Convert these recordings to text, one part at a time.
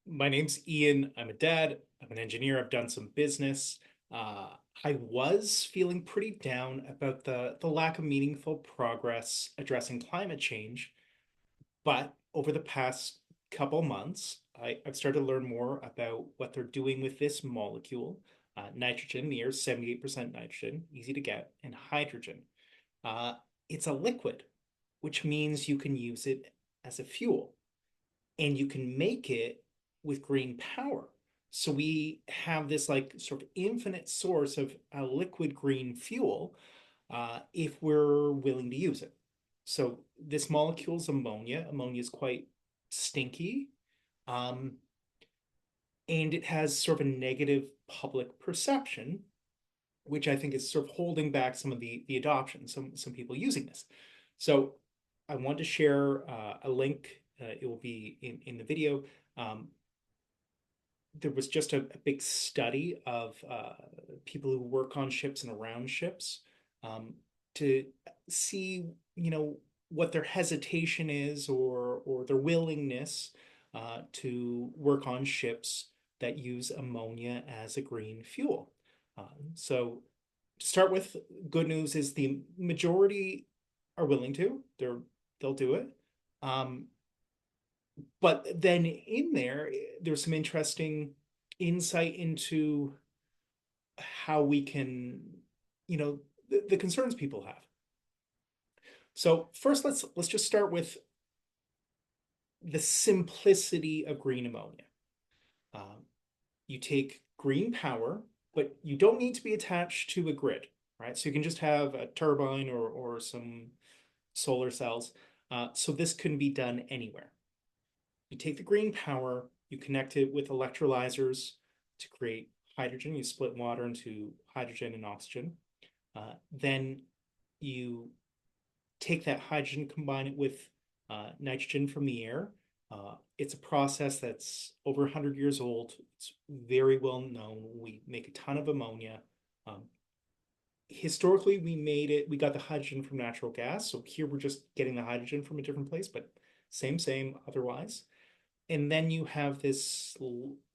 My name's Ian. I'm a dad. I'm an engineer. I've done some business. Uh, I was feeling pretty down about the lack of meaningful progress addressing climate change, but over the past couple months, I've started to learn more about what they're doing with this molecule. Nitrogen, the air's 78% nitrogen, easy to get, and hydrogen. Uh, it's a liquid, which means you can use it as a fuel and you can make it with green power. So we have this like sort of infinite source of a liquid green fuel if we're willing to use it. So this molecule is ammonia. Ammonia is quite stinky, um, and it has sort of a negative public perception, which I think is sort of holding back some of the adoption. Some people using this. So I want to share a link. It will be in the video. Um, there was just a big study of people who work on ships and around ships um, to see, what their hesitation is or their willingness to work on ships that use ammonia as a green fuel. So to start with, good news is the majority are willing to. They'll do it. Um, but then in there's some interesting insight into how we can, the concerns people have. So first, let's just start with the simplicity of green ammonia. Um, you take green power, but you don't need to be attached to a grid, right? So you can just have a turbine or some solar cells. So this can be done anywhere. You take the green power, you connect it with electrolyzers to create hydrogen. You split water into hydrogen and oxygen. Then you take that hydrogen, combine it with nitrogen from the air. It's a process that's over 100 years old. It's very well known. We make a ton of ammonia. Um, Historically, we got the hydrogen from natural gas. So here we're just getting the hydrogen from a different place, but same otherwise. And then you have this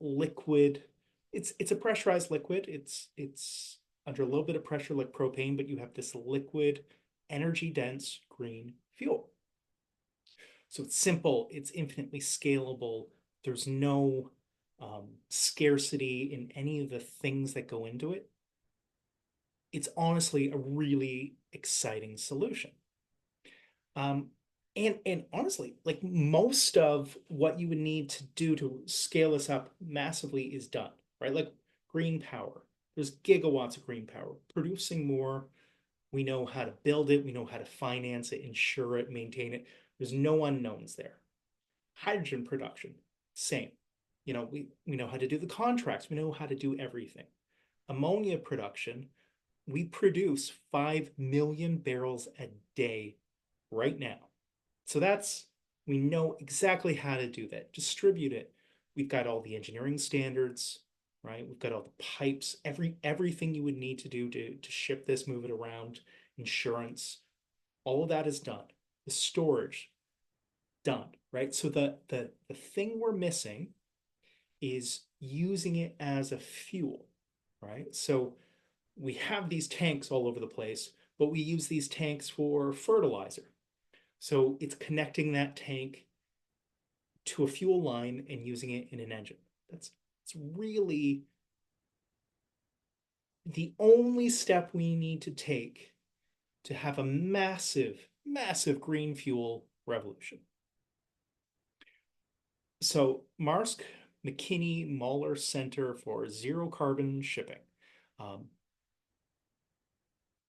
liquid. It's a pressurized liquid. It's under a little bit of pressure like propane, but you have this liquid, energy dense green fuel. So it's simple. It's infinitely scalable. There's no scarcity in any of the things that go into it. It's honestly a really exciting solution. Um, and honestly, like most of what you would need to do to scale this up massively is done, right? Like green power. There's gigawatts of green power. Producing more, we know how to build it, we know how to finance it, insure it, maintain it. There's no unknowns there. Hydrogen production, same. We know how to do the contracts, we know how to do everything. Ammonia production, we produce 5 million barrels a day right now. So we know exactly how to do that, distribute it. We've got all the engineering standards, right? We've got all the pipes, everything you would need to do to ship this, move it around, insurance, all of that is done. The storage, done, right? So the thing we're missing is using it as a fuel, right? So we have these tanks all over the place, but we use these tanks for fertilizer. So it's connecting that tank to a fuel line and using it in an engine. It's really the only step we need to take to have a massive green fuel revolution. So Mærsk Mc-Kinney Møller Center for Zero Carbon Shipping. Um,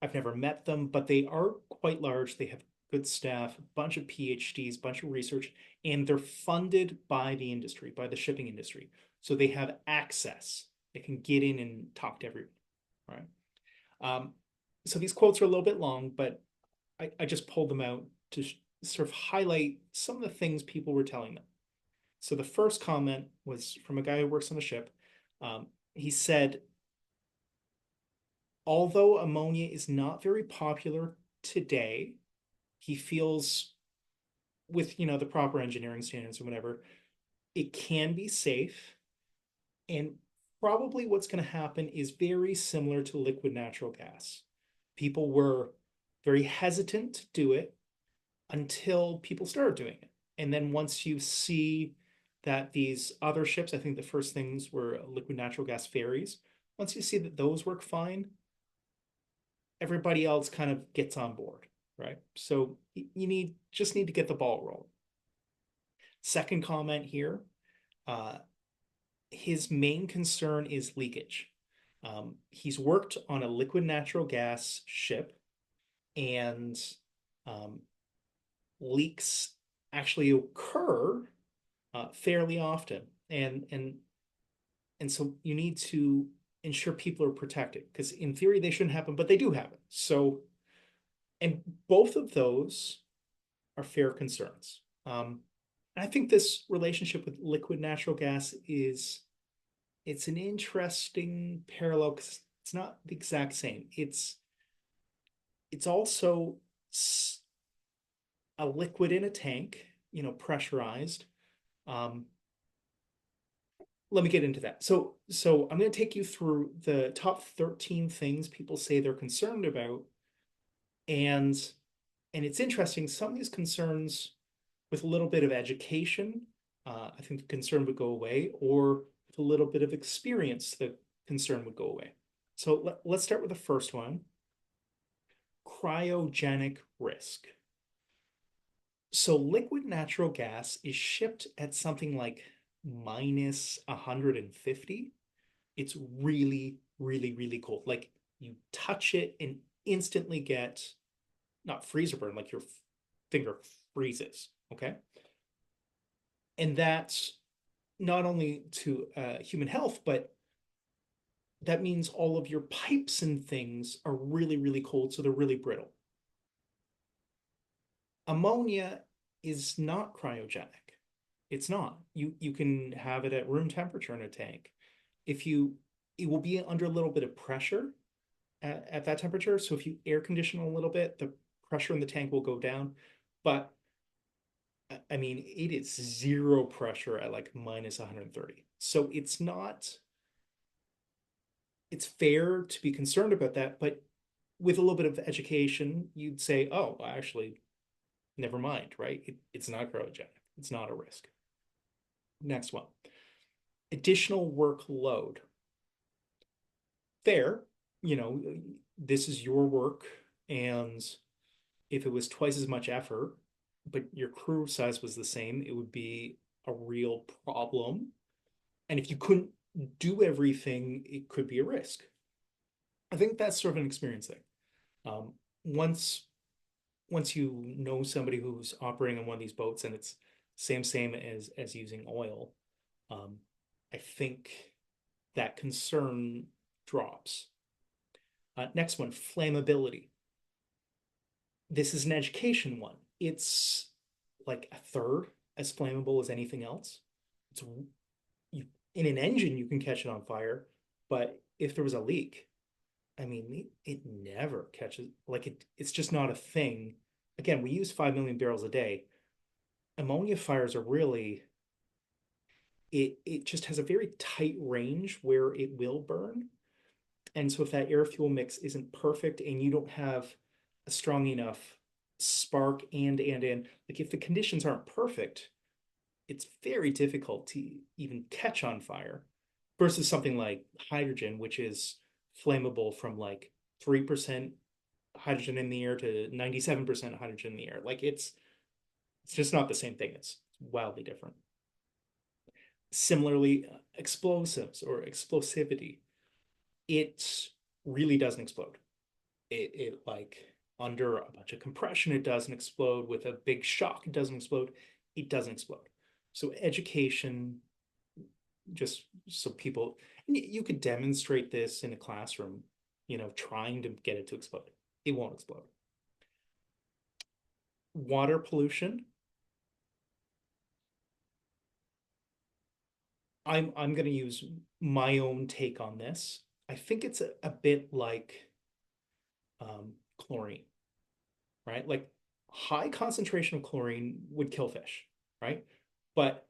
I've never met them, but they are quite large. They have good staff, a bunch of PhDs, a bunch of research, and they're funded by the industry, by the shipping industry. So they have access. They can get in and talk to everyone, right? Um, so these quotes are a little bit long, but I just pulled them out to sort of highlight some of the things people were telling them. So the first comment was from a guy who works on a ship. He said, although ammonia is not very popular today, he feels with the proper engineering standards or whatever, It can be safe, and probably what's going to happen is very similar to liquid natural gas. People were very hesitant to do it until people started doing it. And then once you see that these other ships, I think the first things were liquid natural gas ferries, once you see that those work fine, everybody else kind of gets on board, right? So you need to get the ball rolling. Second comment here, uh, his main concern is leakage. He's worked on a liquid natural gas ship, and um, leaks actually occur fairly often, and so you need to ensure people are protected because in theory they shouldn't happen, but they do happen. So, and both of those are fair concerns. I think this relationship with liquid natural gas is it's an interesting parallel because it's not the exact same. It's also a liquid in a tank, pressurized. Um, Let me get into that. So I'm going to take you through the top 13 things people say they're concerned about, and it's interesting. Some of these concerns, with a little bit of education, I think the concern would go away, or with a little bit of experience, the concern would go away. So let's start with the first one: cryogenic risk. So liquid natural gas is shipped at something like minus 150. It's really, really, really cold. Like you touch it and instantly get not freezer burn, like your finger freezes. Okay. And that's not only to human health, but that means all of your pipes and things are really, really cold. So they're really brittle. Ammonia is not cryogenic. It's not. You can have it at room temperature in a tank. If you It will be under a little bit of pressure at that temperature. So if you air condition a little bit, the pressure in the tank will go down. But I mean, it is zero pressure at like minus 130. So it's fair to be concerned about that. But with a little bit of education, you'd say, oh, actually, never mind, right? It's not cryogenic. It's not a risk. Next one, additional workload. Fair, you know, this is your work. And if it was twice as much effort, but your crew size was the same, it would be a real problem. And if you couldn't do everything, it could be a risk. I think that's sort of an experience thing. Um, once once you know somebody who's operating on one of these boats and it's same as using oil, um, I think that concern drops. Next one, flammability. This is an education one. It's like a third as flammable as anything else. It's you, in an engine you can catch it on fire, but if there was a leak, I mean, it never catches, like it's just not a thing. Again, we use 5 million barrels a day. Ammonia fires are really, it just has a very tight range where it will burn. And so if that air fuel mix isn't perfect and you don't have a strong enough spark and like if the conditions aren't perfect, it's very difficult to even catch on fire versus something like hydrogen, which is flammable from like 3% hydrogen in the air to 97% hydrogen in the air. Like it's just not the same thing. It's wildly different. Similarly, explosives or explosivity, it really doesn't explode. It like under a bunch of compression, it doesn't explode. With a big shock, it doesn't explode. It doesn't explode. So education, just so people, and you could demonstrate this in a classroom, trying to get it to explode. It won't explode. Water pollution. I'm going to use my own take on this. I think it's a bit like chlorine, right? Like high concentration of chlorine would kill fish, right? But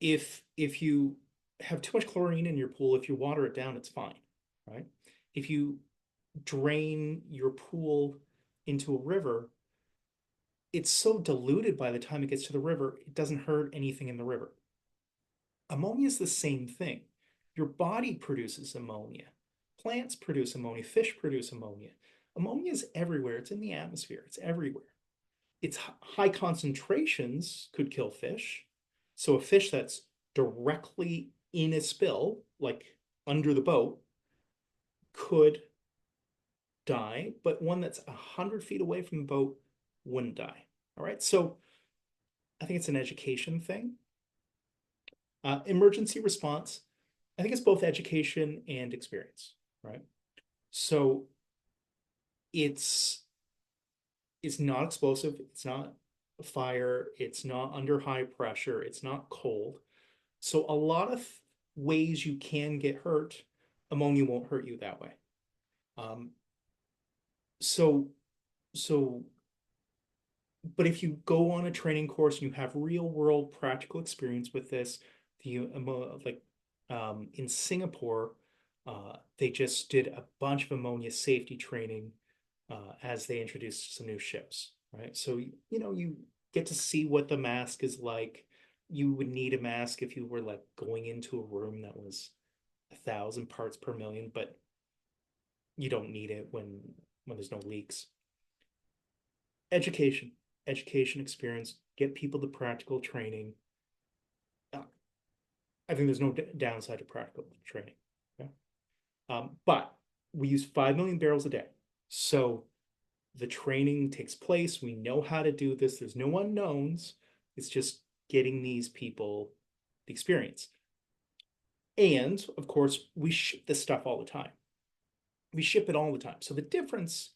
If you have too much chlorine in your pool, if you water it down, it's fine, right? If you drain your pool into a river, it's so diluted by the time it gets to the river, it doesn't hurt anything in the river. Ammonia is the same thing. Your body produces ammonia. Plants produce ammonia. Fish produce ammonia. Ammonia is everywhere. It's in the atmosphere. It's everywhere. Its high concentrations could kill fish. So a fish that's directly in a spill, like under the boat, could die, but one that's 100 feet away from the boat wouldn't die. All right. So I think it's an education thing. Emergency response, I think it's both education and experience, right? So it's it's not explosive, it's not fire, it's not under high pressure, it's not cold. So a lot of ways you can get hurt, ammonia won't hurt you that way. Um, so so but if you go on a training course and you have real world practical experience with this, the like in Singapore, they just did a bunch of ammonia safety training as they introduced some new ships, right? So you get to see what the mask is like. You would need a mask if you were like going into a room that was 1,000 parts per million, but you don't need it when there's no leaks. Education, education experience, get people the practical training. I think there's no downside to practical training. Okay? But we use 5 million barrels a day. So the training takes place. We know how to do this. There's no unknowns. It's just getting these people the experience. And of course, we ship this stuff all the time. We ship it all the time. So the difference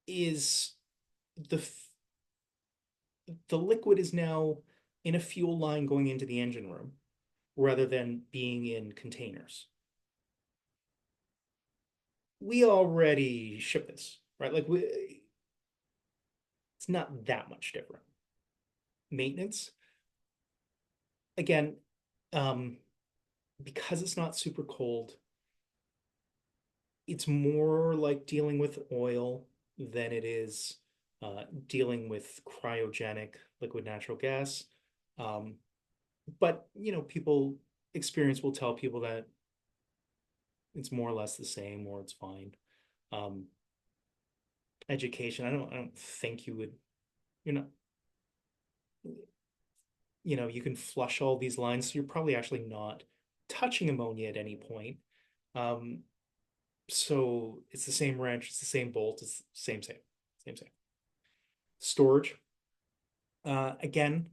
is the the liquid is now in a fuel line going into the engine room rather than being in containers. We already ship this, right? It's not that much different. Maintenance, again, um, because it's not super cold, it's more like dealing with oil than it is dealing with cryogenic liquid natural gas. Um, but people experience will tell people that it's more or less the same or it's fine. Um, Education, I don't think you're not, you can flush all these lines, so you're probably actually not touching ammonia at any point. Um, so it's the same wrench, it's the same bolt, it's the same. Storage. Again,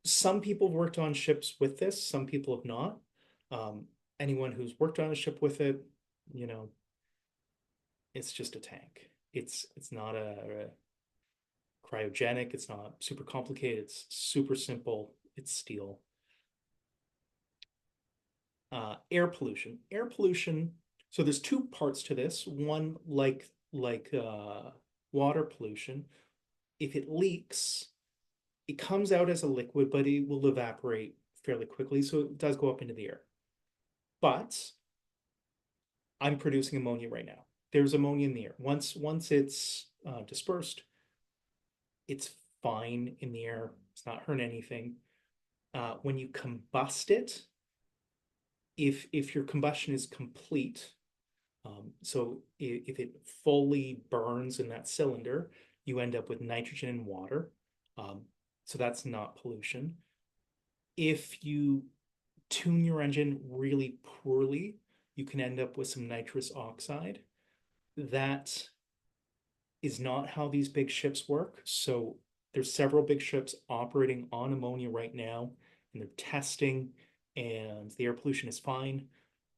some people have worked on ships with this, some people have not. Um, Anyone who's worked on a ship with it, you know, it's just a tank. It's not a cryogenic, it's not super complicated, it's super simple, it's steel. Air pollution. Air pollution. So there's two parts to this. One, like water pollution. If it leaks, it comes out as a liquid, but it will evaporate fairly quickly. So it does go up into the air. But I'm producing ammonia right now. There's ammonia in the air. Once it's dispersed, it's fine in the air. It's not hurt anything. When you combust it, if your combustion is complete, so if it fully burns in that cylinder, you end up with nitrogen and water. Um, so that's not pollution. If you tune your engine really poorly, you can end up with some nitrous oxide. That is not how these big ships work. So there's several big ships operating on ammonia right now, and they're testing, and the air pollution is fine.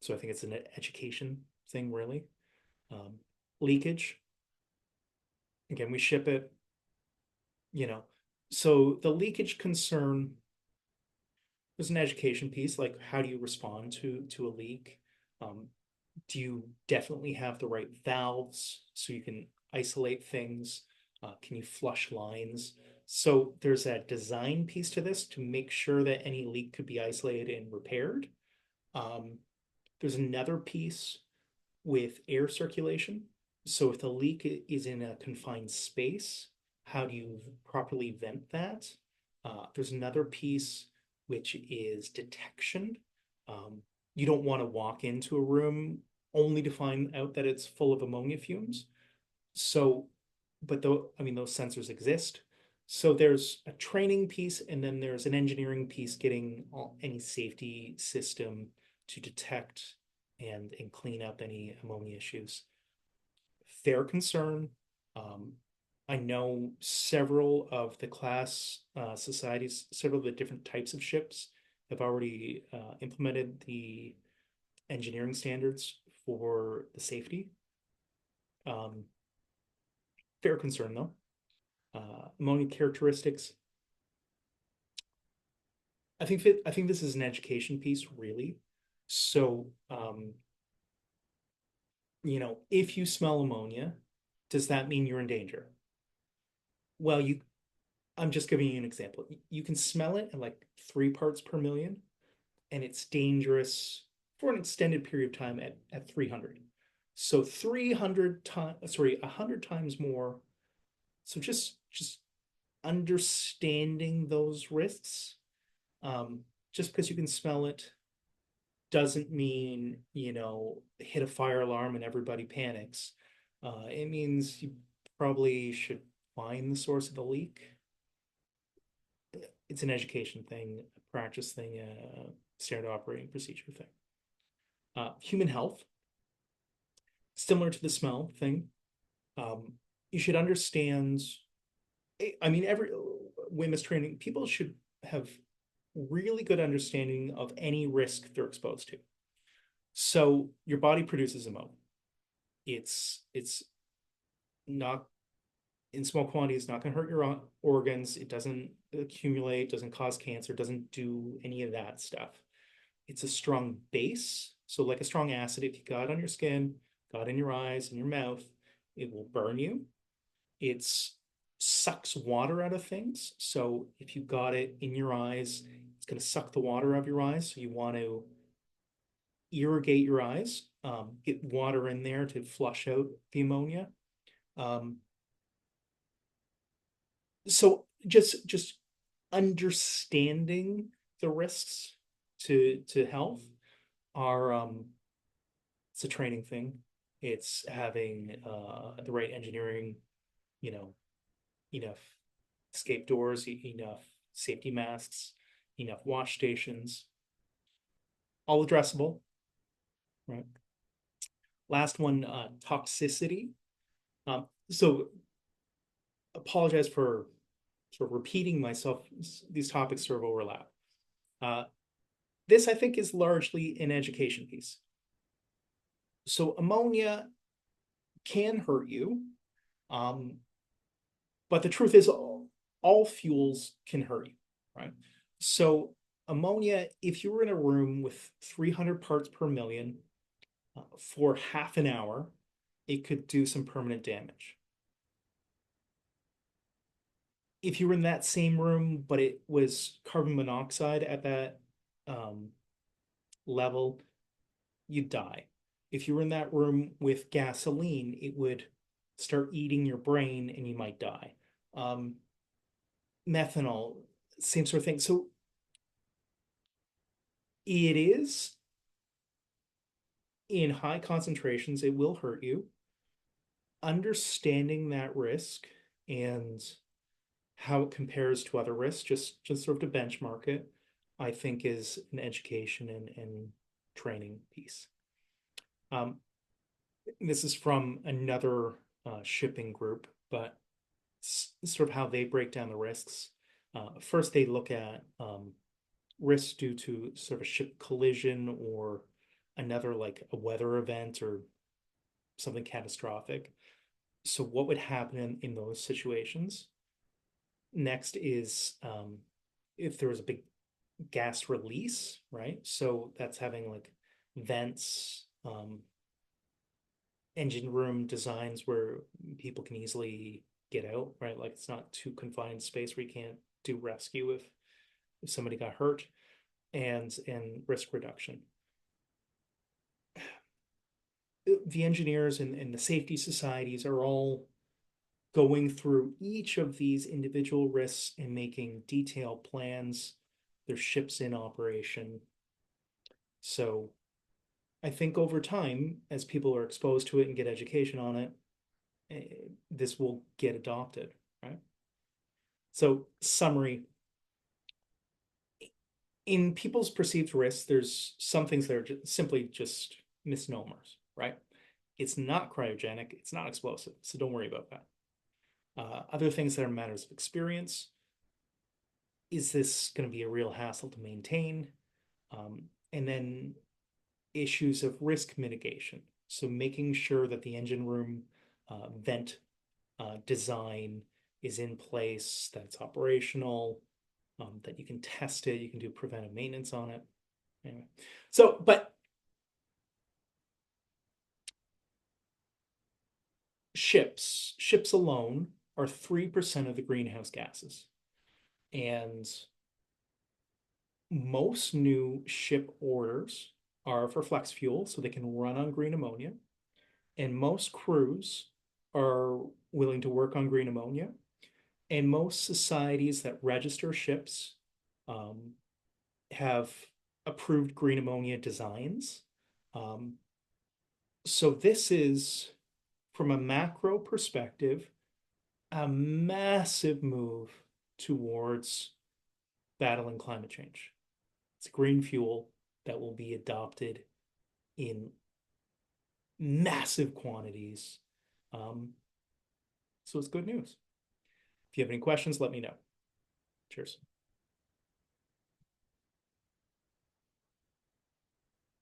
So I think it's an education thing, really. Um, Leakage, again, we ship it, you know. So the leakage concern is an education piece, like how do you respond to a leak? Um, do you definitely have the right valves so you can isolate things? Can you flush lines? So there's a design piece to this to make sure that any leak could be isolated and repaired. Um, there's another piece with air circulation. So if the leak is in a confined space, how do you properly vent that? There's another piece which is detection. You don't want to walk into a room only to find out that it's full of ammonia fumes. So, but though, I mean, those sensors exist. So there's a training piece, and then there's an engineering piece getting any safety system to detect and clean up any ammonia issues. Fair concern. Um, I know several of the class societies, several of the different types of ships have already implemented the engineering standards for the safety. Um, Fair concern though. Ammonia characteristics. I think this is an education piece, really. So, if you smell ammonia, does that mean you're in danger? Well, I'm just giving you an example. You can smell it at like 3 parts per million, and it's dangerous for an extended period of time at 300. So 300 times, sorry, 100 times more. So just understanding those risks. Just because you can smell it doesn't mean, hit a fire alarm and everybody panics. It means you probably should find the source of the leak. It's an education thing, a practice thing, a standard operating procedure thing. Human health, similar to the smell thing. Um, you should understand. I mean, every WMS training, people should have really good understanding of any risk they're exposed to. So your body produces ammonia. It's not in small quantities, not going to hurt your organs. It doesn't accumulate, doesn't cause cancer, doesn't do any of that stuff. It's a strong base. So, like a strong acid, if you got it on your skin, got it in your eyes and your mouth, it will burn you. It's sucks water out of things. So, if you got it in your eyes, it's going to suck the water out of your eyes. So, you want to irrigate your eyes, get water in there to flush out the ammonia. Um, so just understanding the risks to health are it's a training thing. It's having the right engineering, you know, enough escape doors, enough safety masks, enough wash stations, all addressable, right? Last one, toxicity. So apologize for sort of repeating myself. These topics sort of overlap. Uh, this, I think, is largely an education piece. So ammonia can hurt you, um, but the truth is, all fuels can hurt you, right? So ammonia, if you were in a room with 300 parts per million for half an hour, it could do some permanent damage. If you were in that same room, but it was carbon monoxide at that um, level, you'd die. If you were in that room with gasoline, it would start eating your brain and you might die. Um, Methanol, same sort of thing. So it is in high concentrations, it will hurt you. Understanding that risk and how it compares to other risks, just sort of to benchmark it, I think is an education and training piece. Um, this is from another shipping group, but sort of how they break down the risks. First, they look at risks due to sort of a ship collision or another, like a weather event or something catastrophic. So, what would happen in those situations? Next is if there was a big gas release, right? So that's having like vents, engine room designs where people can easily get out, right? Like it's not too confined space where you can't do rescue if somebody got hurt, and risk reduction. The engineers and the safety societies are all going through each of these individual risks and making detailed plans. There's ships in operation. So I think over time, as people are exposed to it and get education on it, this will get adopted, right? So, summary, in people's perceived risks, there's some things that are simply just misnomers, right? It's not cryogenic, it's not explosive, so don't worry about that. Other things that are matters of experience. Is this going to be a real hassle to maintain? And then issues of risk mitigation. So making sure that the engine room vent design is in place, that it's operational, that you can test it, you can do preventive maintenance on it. Anyway, so, but ships alone are 3% of the greenhouse gases. And most new ship orders are for flex fuel, so they can run on green ammonia. And most crews are willing to work on green ammonia. And most societies that register ships have approved green ammonia designs. So this is, from a macro perspective, a massive move towards battling climate change. It's green fuel that will be adopted in massive quantities. So it's good news. If you have any questions, let me know. Cheers.